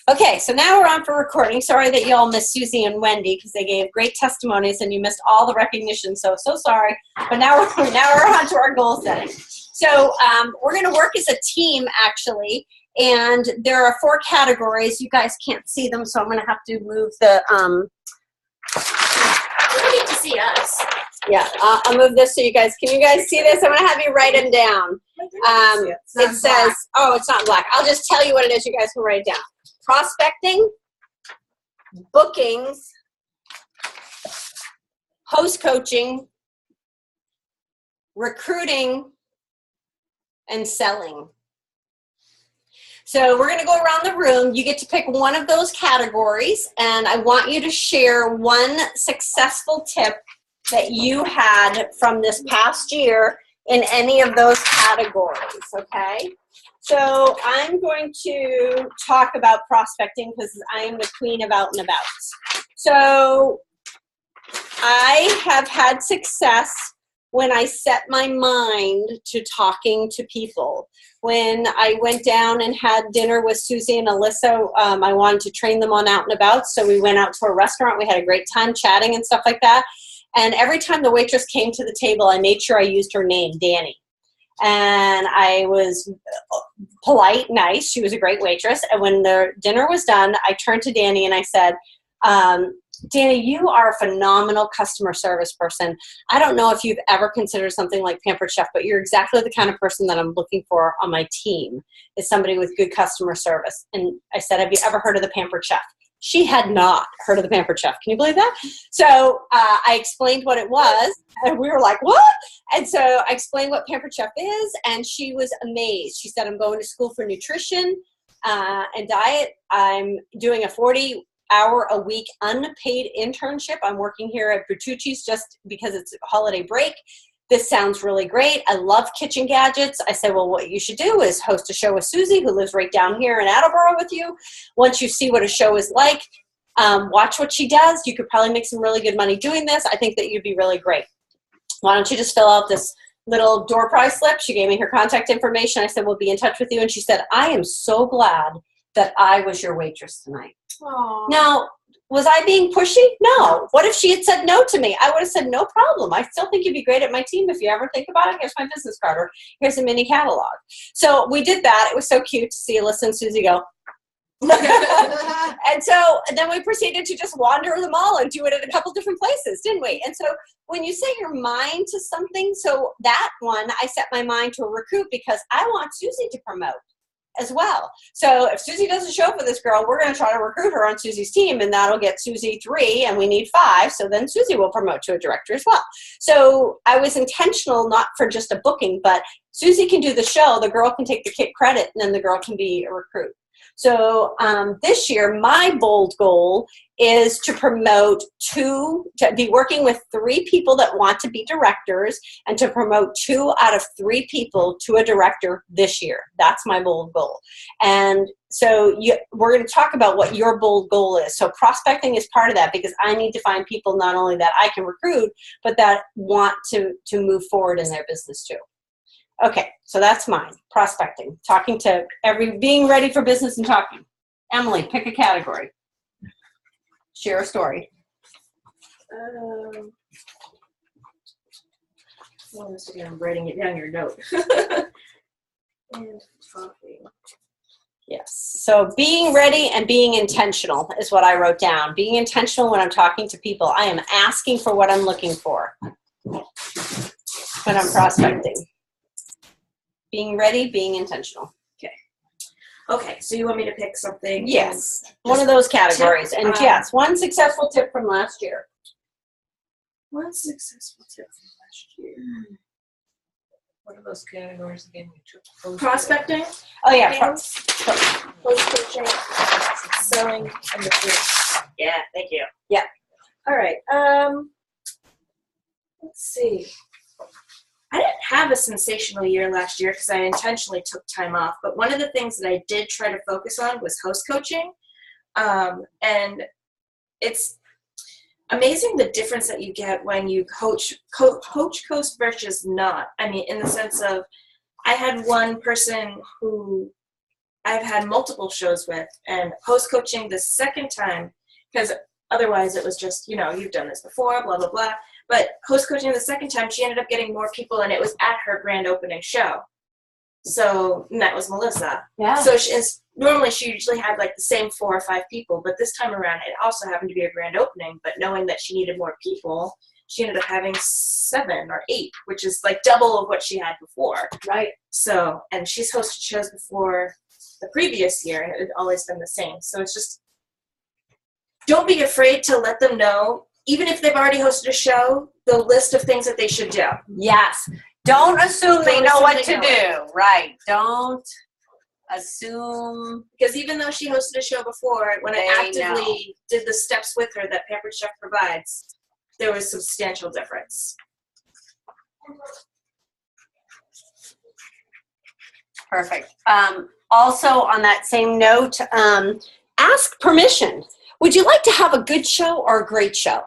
Okay, so now we're on for recording. Sorry that you all missed Susie and Wendy because they gave great testimonies and you missed all the recognition. So sorry. But now we're on to our goal setting. So we're going to work as a team, actually. And there are 4 categories. You guys can't see them, so I'm going to have to move the... You don't need to see us. Yeah, I'll move this so you guys... Can you guys see this? I'm going to have you write them down. It says... Oh, it's not black. I'll just tell you what it is. You guys can write it down. Prospecting, bookings, host coaching, recruiting, and selling. So we're going to go around the room. You get to pick one of those categories, and I want you to share one successful tip that you had from this past year in any of those categories, okay? So I'm going to talk about prospecting because I am the queen of out and about. So I have had success when I set my mind to talking to people. When I went down and had dinner with Susie and Alyssa, I wanted to train them on out and about. So we went out to a restaurant. We had a great time chatting and stuff like that. And every time the waitress came to the table, I made sure I used her name, Danny. And I was polite, nice. She was a great waitress. And when the dinner was done, I turned to Danny and I said, Danny, you are a phenomenal customer service person. I don't know if you've ever considered something like Pampered Chef, but you're exactly the kind of person that I'm looking for on my team, is somebody with good customer service. And I said, have you ever heard of the Pampered Chef? She had not heard of the Pampered Chef. Can you believe that? So I explained what it was, and we were like, what? And so I explained what Pampered Chef is, and she was amazed. She said, I'm going to school for nutrition and diet. I'm doing a 40-hour-a-week unpaid internship. I'm working here at Bertucci's just because it's holiday break. This sounds really great. I love kitchen gadgets. I said, well, what you should do is host a show with Susie, who lives right down here in Attleboro with you. Once you see what a show is like, watch what she does. You could probably make some really good money doing this. I think that you'd be really great. Why don't you just fill out this little door prize slip? She gave me her contact information. I said, we'll be in touch with you. And she said, I am so glad that I was your waitress tonight. Aww. Now, was I being pushy? No. What if she had said no to me? I would have said, no problem. I still think you'd be great at my team. If you ever think about it, here's my business card, or here's a mini catalog. So we did that. It was so cute to see Alyssa and Susie go. And then we proceeded to just wander the mall and do it at a couple different places, didn't we? And so when you set your mind to something, so that one, I set my mind to a recruit because I want Susie to promote as well. So if Susie doesn't show for this girl, we're going to try to recruit her on Susie's team, and that'll get Susie 3, and we need 5. So then Susie will promote to a director as well. So I was intentional, not for just a booking, but Susie can do the show, the girl can take the kit credit, and then the girl can be a recruit. So this year, my bold goal is to to be working with 3 people that want to be directors, and to promote 2 out of 3 people to a director this year. That's my bold goal. And so we're going to talk about what your bold goal is. So prospecting is part of that, because I need to find people not only that I can recruit, but that want to move forward in their business too. Okay, so that's mine, prospecting, being ready for business and talking. Emily, pick a category. Share a story. I'm writing it down your note. And talking. Yes, so being ready and being intentional is what I wrote down. Being intentional when I'm talking to people. I am asking for what I'm looking for when I'm prospecting. Being ready, being intentional. Okay, so you want me to pick something? Yes, one of those categories. And yes, one successful tip from last year. One successful tip from last year. What are those categories again? Prospecting. Oh yeah, post coaching, selling, and recruiting. Yeah, thank you. Yeah. All right. Let's see. I didn't have a sensational year last year because I intentionally took time off. But one of the things that I did try to focus on was host coaching. And it's amazing the difference that you get when you coach versus not. I mean, in the sense of, I had one person who I've had multiple shows with, and host coaching the second time, because otherwise it was just, you've done this before, blah, blah, blah. But host coaching the second time, she ended up getting more people, and it was at her grand opening show. So, and that was Melissa. Yeah. So normally she usually had like the same 4 or 5 people, but this time around it also happened to be a grand opening, but knowing that she needed more people, she ended up having 7 or 8, which is like double of what she had before. Right. So, and she's hosted shows before the previous year, and it had always been the same. So it's just, don't be afraid to let them know, even if they've already hosted a show, the list of things that they should do. Yes. Don't assume they Don't know assume what they to know do. Right. Don't assume. Because even though she hosted a show before, when I actively did the steps with her that Pampered Chef provides, there was substantial difference. Perfect. Also, on that same note, ask permission. Would you like to have a good show or a great show?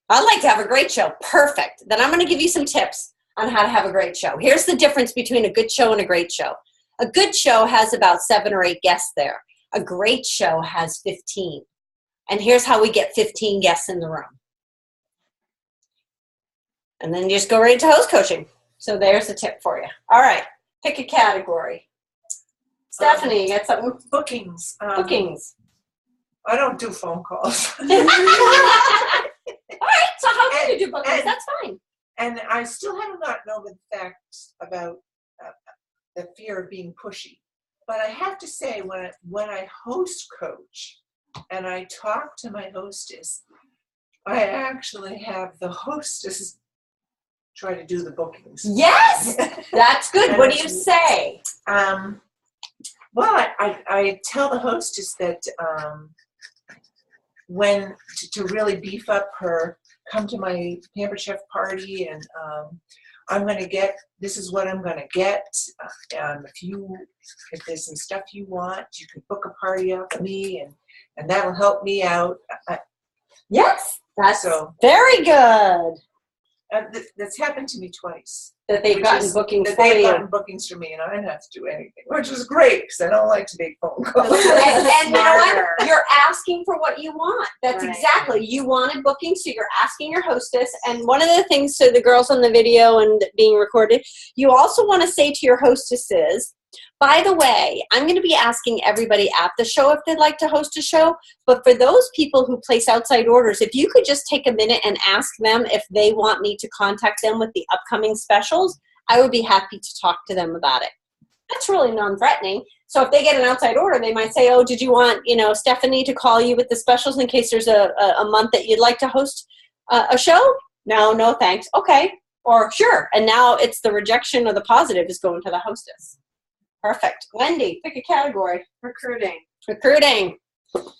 I'd like to have a great show. Perfect. Then I'm going to give you some tips on how to have a great show. Here's the difference between a good show and a great show. A good show has about 7 or 8 guests there. A great show has 15. And here's how we get 15 guests in the room. And then you just go right into host coaching. So there's a tip for you. All right. Pick a category. Stephanie, you got something? Bookings. Bookings. I don't do phone calls. All right. So how can you do bookings? That's fine. And I still have not known the facts about the fear of being pushy. But I have to say, when I host coach and I talk to my hostess, I actually have the hostess try to do the bookings. Yes, that's good. What do you say? Well, I tell the hostess that when to really beef up her, come to my Pampered Chef party, and I'm going to get, this is what I'm going to get. If there's some stuff you want, you can book a party off of me, and that'll help me out. Yes, that's so very good. That's happened to me twice. That they've gotten bookings for they've you. gotten bookings for me, and I didn't have to do anything, which is great because I don't like to make phone calls. And you know what? You're asking for what you want. That's Right. exactly. You wanted bookings, so you're asking your hostess. And one of the things, so the girls on the video and being recorded, you also want to say to your hostesses, by the way, I'm going to be asking everybody at the show if they'd like to host a show. But for those people who place outside orders, if you could just take a minute and ask them if they want me to contact them with the upcoming specials, I would be happy to talk to them about it. That's really non-threatening. So if they get an outside order, they might say, oh, did you want, Stephanie to call you with the specials in case there's a month that you'd like to host a show? No, thanks. Okay. Or sure. And now it's the rejection or the positive is going to the hostess. Perfect. Wendy, pick a category. Recruiting. Recruiting. Well,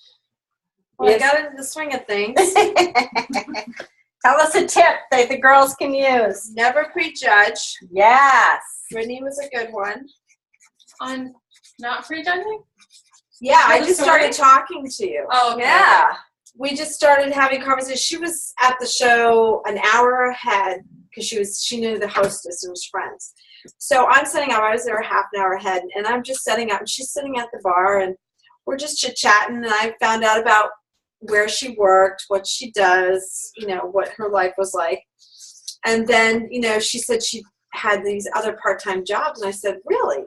Yes. I got into the swing of things. Tell us a tip that the girls can use. Never prejudge. Yes. Brittany was a good one. On not prejudging? Yeah, I the just story? started talking to you. Oh, okay. Yeah. We just started having conversations. She was at the show an hour ahead because she knew the hostess and was friends. So I'm setting up. I was there a half an hour ahead, and I'm just setting up. And she's sitting at the bar, and we're just chit-chatting, and I found out about where she worked, what she does, what her life was like. And then, she said she had these other part-time jobs, and I said, really?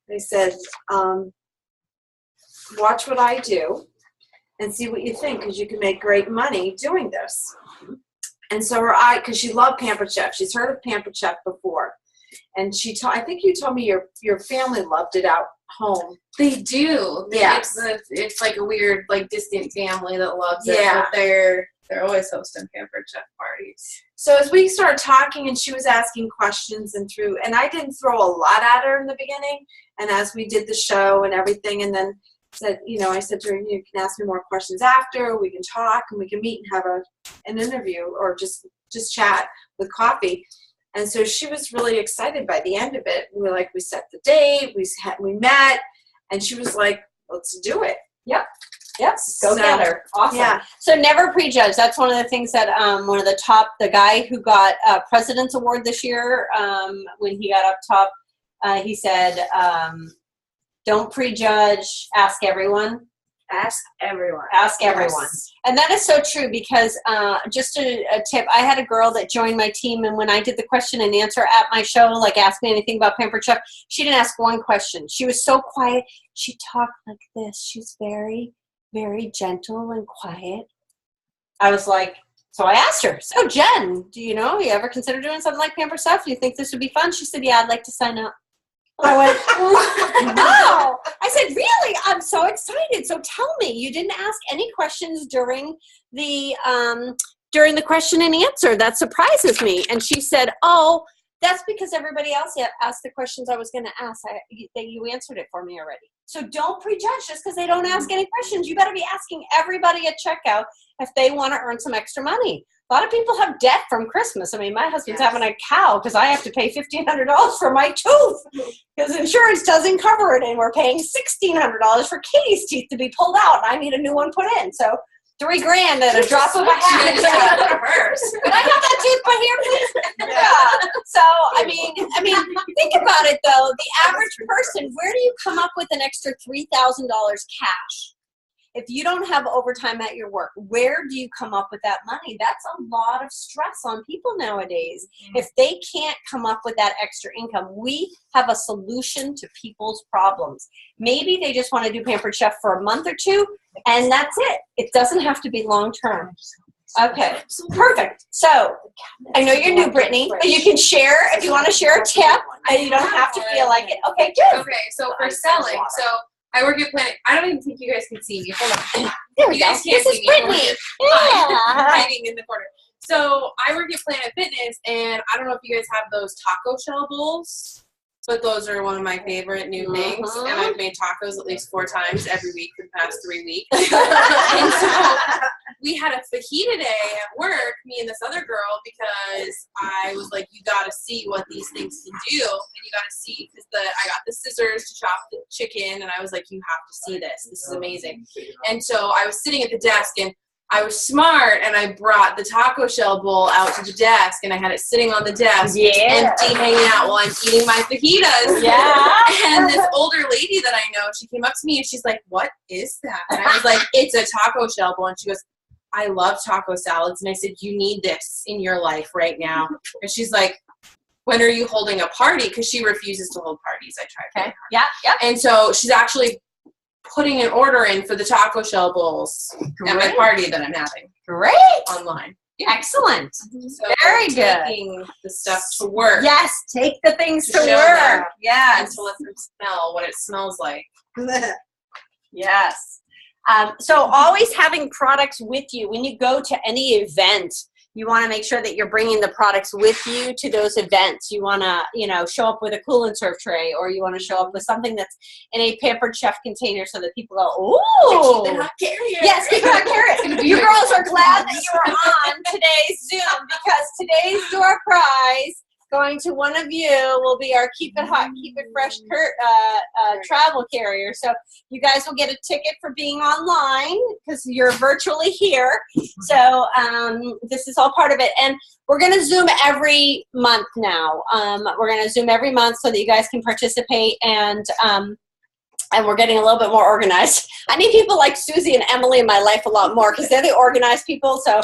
They said, watch what I do and see what you think, because you can make great money doing this. And so because she loved Pampered Chef. She's heard of Pampered Chef before. And I think you told me your family loved it out home. They do. Yeah. It's like a weird, distant family that loves it. Yeah. But they're always hosting Pampered Chef parties. So as we started talking, and she was asking questions, and I didn't throw a lot at her in the beginning. And as we did the show and everything, and then said, I said to her, you can ask me more questions after, we can talk, and we can meet and have an interview, or just chat with coffee. And so she was really excited by the end of it. We set the date, we met, and she was like, let's do it. Yep. Go get her. Awesome. Yeah. So never prejudge. That's one of the things that the guy who got President's Award this year, when he got up top, he said, Don't prejudge. Ask everyone. Ask everyone. Ask everyone. Yes. And that is so true because just a tip, I had a girl that joined my team, and when I did the question and answer at my show, like ask me anything about Pampered Chef, she didn't ask one question. She was so quiet. She talked like this. She's very, very gentle and quiet. I was like, so I asked her, so Jen, do you ever consider doing something like Pampered Chef? Do you think this would be fun? She said, yeah, I'd like to sign up. I went, wow. I said, really? I'm so excited. So tell me, you didn't ask any questions during the question and answer. That surprises me. And she said, oh, that's because everybody else asked the questions I was going to ask. That you answered it for me already. So don't prejudge just because they don't ask any questions. You better be asking everybody at checkout if they want to earn some extra money. A lot of people have debt from Christmas. I mean, my husband's having a cow because I have to pay $1,500 for my tooth because insurance doesn't cover it, and we're paying $1,600 for Katie's teeth to be pulled out, and I need a new one put in. So $3,000 at a drop of a hat. But I got that tooth by here, please. Yeah. So I mean, think about it though. The average person, where do you come up with an extra $3,000 cash? If you don't have overtime at your work, where do you come up with that money? That's a lot of stress on people nowadays. If they can't come up with that extra income, we have a solution to people's problems. Maybe they just want to do Pampered Chef for a month or two, and that's it. It doesn't have to be long term. Okay, perfect. So I know you're new, Brittany, but you can share if you want to share a tip, and you don't have to feel like it. Okay, good. Okay, so for selling, so I work at Planet. I don't even think you guys can see me. Hold on. There we You go. guys can't This see is me. Brittany. I'm Yeah. hiding in the corner. So I work at Planet Fitness, and I don't know if you guys have those taco shell bowls, but those are one of my favorite new things. Mhm. And I've made tacos at least 4 times every week for the past 3 weeks. And so we had a fajita day at work, me and this other girl, because I was like, you got to see what these things can do, and you got to see, because I got the scissors to chop the chicken, and I was like, you have to see this. This is amazing. And so I was sitting at the desk, and I was smart, and I brought the taco shell bowl out to the desk, and I had it sitting on the desk, empty, hanging out while I'm eating my fajitas. Yeah. And this older lady that I know, she came up to me, and she's like, what is that? And I was like, it's a taco shell bowl. And she goes, I love taco salads. And I said, you need this in your life right now. And she's like, when are you holding a party? Because she refuses to hold parties. I tried. Okay. Yeah. Yeah. And so she's actually putting an order in for the taco shell bowls at my Great. party that I'm having Great. online. Excellent. So Very good. taking the stuff to work. Yes. Take the things to To show work. them. And Yes. to let them smell what it smells like. Yes. So always having products with you when you go to any event. You want to make sure that you're bringing the products with you to those events. You want to, show up with a cool and serve tray, or you want to show up with something that's in a Pampered Chef container so that people go, ooh. Keep it hot carrier. Yes, keep it on carrot. You girls are glad that you are on today's Zoom, because today's door prize going to one of you will be our Keep It Hot, Keep It Fresh travel carrier. So you guys will get a ticket for being online because you're virtually here. So this is all part of it. And we're going to Zoom every month now. We're going to Zoom every month so that you guys can participate, and we're getting a little bit more organized. I need people like Susie and Emily in my life a lot more because they're the organized people. So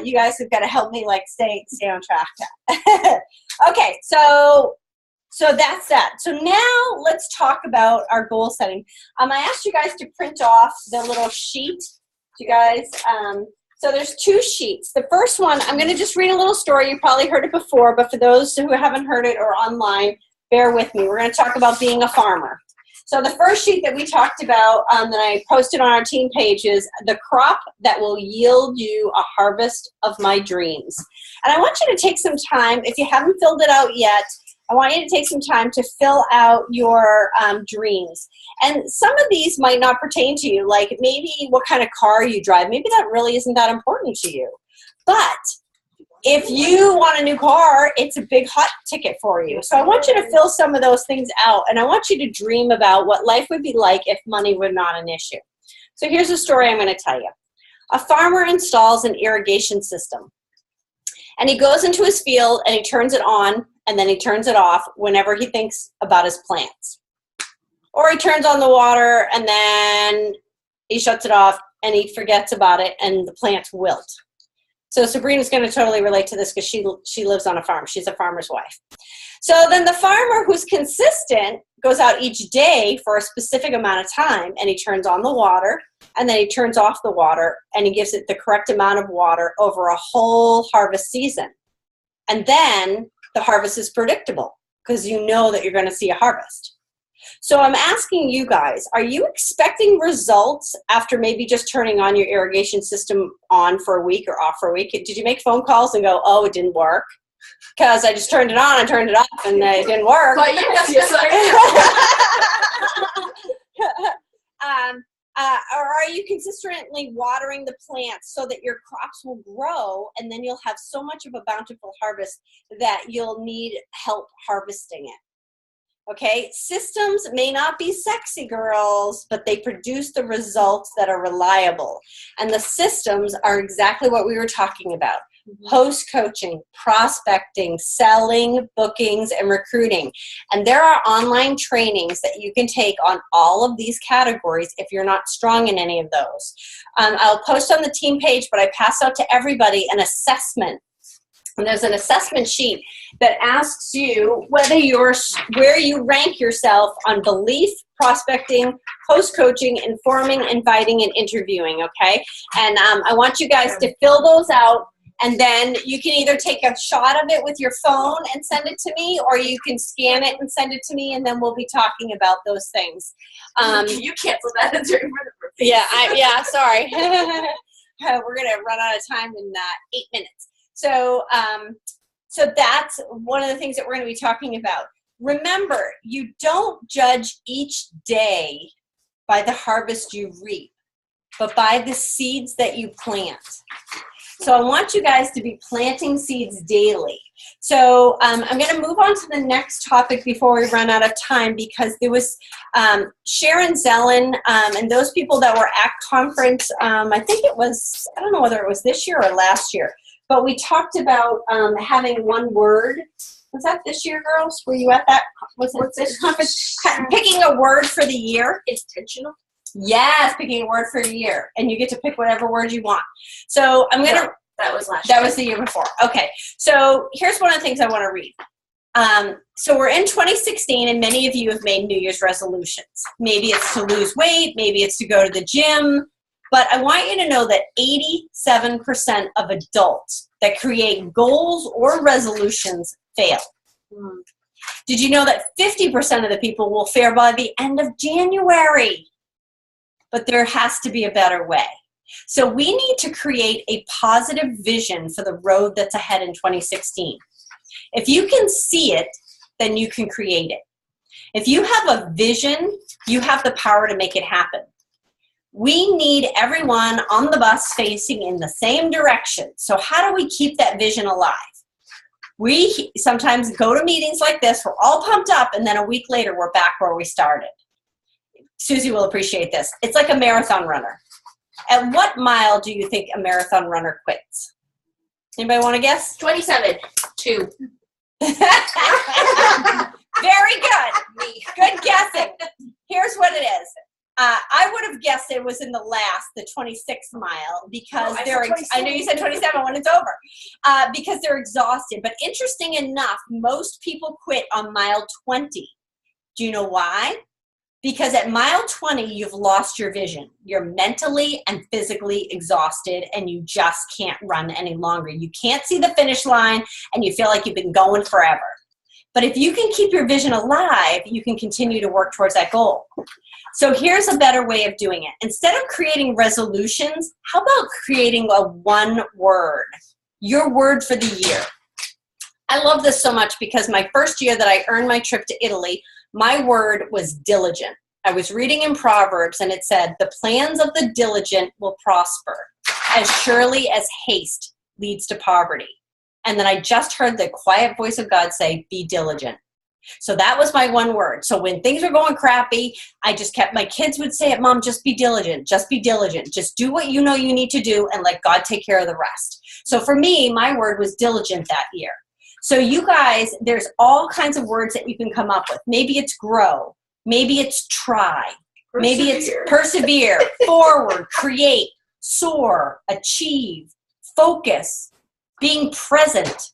you guys have got to help me stay on track. Okay, so that's that. So now let's talk about our goal setting. I asked you guys to print off the little sheet. You guys, so there's 2 sheets. The first one, I'm going to just read a little story. You probably heard it before, but for those who haven't heard it or online, bear with me. We're going to talk about being a farmer. So the first sheet that we talked about that I posted on our team page is the crop that will yield you a harvest of my dreams. And I want you to take some time, if you haven't filled it out yet, I want you to take some time to fill out your dreams. And some of these might not pertain to you, like maybe what kind of car you drive. Maybe that really isn't that important to you. But if you want a new car, it's a big hot ticket for you. So I want you to fill some of those things out, and I want you to dream about what life would be like if money were not an issue. So here's a story I'm going to tell you. A farmer installs an irrigation system, and he goes into his field and he turns it on, and then he turns it off whenever he thinks about his plants. or he turns on the water and then he shuts it off and he forgets about it and the plants wilt. So Sabrina's going to totally relate to this because she lives on a farm. She's a farmer's wife. So then the farmer who's consistent goes out each day for a specific amount of time and he turns on the water and then he turns off the water and he gives it the correct amount of water over a whole harvest season. And then the harvest is predictable because you know that you're going to see a harvest. So I'm asking you guys, are you expecting results after maybe just turning on your irrigation system on for a week or off for a week? Did you make phone calls and go, oh, it didn't work? Because I just turned it on and turned it off and it didn't work. But yes, or are you consistently watering the plants so that your crops will grow and then you'll have so much of a bountiful harvest that you'll need help harvesting it? Okay, systems may not be sexy, girls, but they produce the results that are reliable. And the systems are exactly what we were talking about. Host coaching, prospecting, selling, bookings, and recruiting. And there are online trainings that you can take on all of these categories if you're not strong in any of those. I'll post on the team page, but I pass out to everybody an assessment. And there's an assessment sheet that asks you where you rank yourself on belief, prospecting, host coaching, informing, inviting, and interviewing, okay? And I want you guys to fill those out, and then you can either take a shot of it with your phone and send it to me, or you can scan it and send it to me, and then we'll be talking about those things. You canceled that in 30 minutes. Yeah, sorry. We're going to run out of time in 8 minutes. So that's one of the things that we're going to be talking about. Remember, you don't judge each day by the harvest you reap, but by the seeds that you plant. So I want you guys to be planting seeds daily. So I'm going to move on to the next topic before we run out of time, because there was Sharon Zellen and those people that were at conference, I think it was, I don't know whether it was this year or last year, but we talked about having one word. Was that this year, girls? Were you at that? Was it this conference? Picking a word for the year. Intentional? Yes, picking a word for the year. And you get to pick whatever word you want. So I'm going to... No, that was last year. That was the year before. Okay. So here's one of the things I want to read. So we're in 2016, and many of you have made New Year's resolutions. Maybe it's to lose weight. Maybe it's to go to the gym. But I want you to know that 87% of adults that create goals or resolutions fail. Did you know that 50% of the people will fail by the end of January? But there has to be a better way. So we need to create a positive vision for the road that's ahead in 2016. If you can see it, then you can create it. If you have a vision, you have the power to make it happen. We need everyone on the bus facing in the same direction. So how do we keep that vision alive? We sometimes go to meetings like this, we're all pumped up, and then a week later we're back where we started. Susie will appreciate this. It's like a marathon runner. At what mile do you think a marathon runner quits? Anybody want to guess? 27. 2. Very good. Good guessing. Here's what it is. I would have guessed it was in the 26th mile, because I know you said 27 when it's over, because they're exhausted. But interesting enough, most people quit on mile 20. Do you know why? Because at mile 20, you've lost your vision. You're mentally and physically exhausted, and you just can't run any longer. You can't see the finish line, and you feel like you've been going forever. But if you can keep your vision alive, you can continue to work towards that goal. So here's a better way of doing it. Instead of creating resolutions, how about creating a one word? Your word for the year. I love this so much because my first year that I earned my trip to Italy, my word was diligent. I was reading in Proverbs, and it said, the plans of the diligent will prosper, as surely as haste leads to poverty. And then I just heard the quiet voice of God say, be diligent. So that was my one word. So when things were going crappy, I just kept, my kids would say it, Mom, just be diligent. Just be diligent. Just do what you know you need to do and let God take care of the rest. So for me, my word was diligent that year. So you guys, there's all kinds of words that you can come up with. Maybe it's grow. Maybe it's try. Maybe it's Persevere. persevere, forward, create, soar, achieve, focus, being present,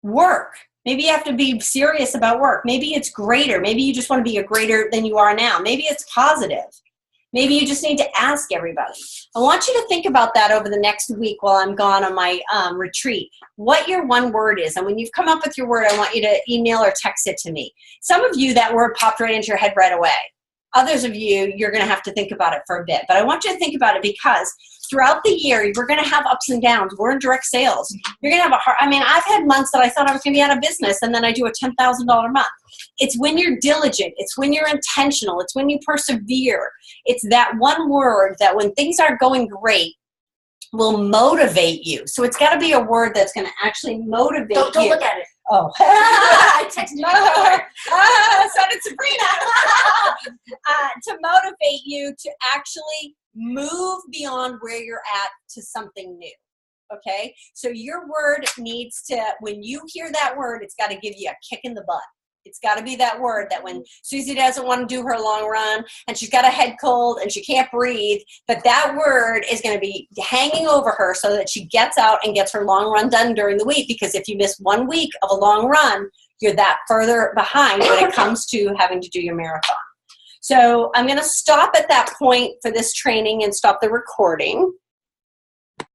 work. Maybe you have to be serious about work. Maybe it's greater. Maybe you just want to be a greater than you are now. Maybe it's positive. Maybe you just need to ask everybody. I want you to think about that over the next week while I'm gone on my retreat, what your one word is. And when you've come up with your word, I want you to email or text it to me. Some of you, that word popped right into your head right away. Others of you, you're going to have to think about it for a bit. But I want you to think about it because throughout the year, we're going to have ups and downs. We're in direct sales. You're going to have I've had months that I thought I was going to be out of business, and then I do a $10,000 month. It's when you're diligent. It's when you're intentional. It's when you persevere. It's that one word that when things aren't going great will motivate you. So it's got to be a word that's going to actually motivate you. Don't look at it. Oh. I texted you. So did Sabrina. To motivate you to actually move beyond where you're at to something new. Okay? So your word needs to, when you hear that word, it's got to give you a kick in the butt. It's got to be that word that when Susie doesn't want to do her long run and she's got a head cold and she can't breathe, that word is going to be hanging over her so that she gets out and gets her long run done during the week. Because if you miss 1 week of a long run, you're that further behind when it comes to having to do your marathon. So I'm going to stop at that point for this training and stop the recording.